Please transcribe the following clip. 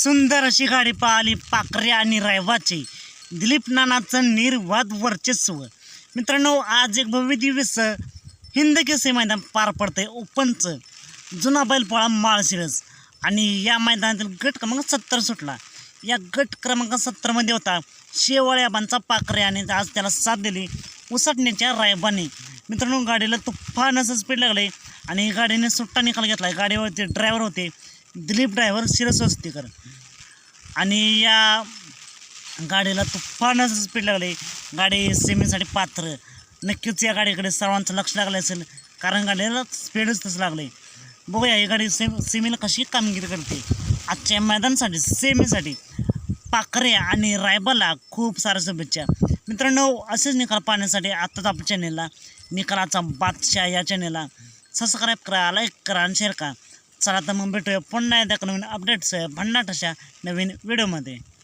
सुंदर अशी गाडी पाहिली पाखरे आणि रायवाची दिलीप नानाचं निर्वाद वर्चस्व। मित्रांनो, आज एक भव्य दिवस हिंद केसरी मैदान पार पडतंय ओपनचं जुना बैलपोळा माळशिरस। आणि या मैदानातील गट क्रमांक 70 सुटला। या गट क्रमांक 70मध्ये होता शेवाळ्याबांचा पाखरे आणि आज त्याला साथ दिली उसटण्याच्या रायबाने। मित्रांनो, गाडीला तुफान असं स्पीड लागले आणि गाडीने सुट्टा निकाल घेतला। गाडीवरती ड्रायव्हर होते दिलीप ड्रायव्हर शिरसवस्तीकर आणि या गाडीला तुफान असं स्पीड लागले। गाडी सेमीसाठी पात्र। नक्कीच या गाडीकडे सर्वांचं लक्ष लागलं असेल, कारण गाडीला स्पीडच तसं लागले। बघूया ही गाडी सेमीला कशी कामगिरी करते। आजच्या मैदानासाठी सेमीसाठी पाखरे आणि रायबाला खूप साऱ्या शुभेच्छा। मित्रांनो, असेच निकाल पाहण्यासाठी आत्ताच आपल्या चॅनेलला निकालाचा बादशाह या चॅनेलला सबस्क्राईब करा, लाईक करा आणि शेअर करा। चला तर मग भेटूया पुन्हा एकदा नवीन अपडेट्स भन्नाट अशा नवीन व्हिडिओमध्ये।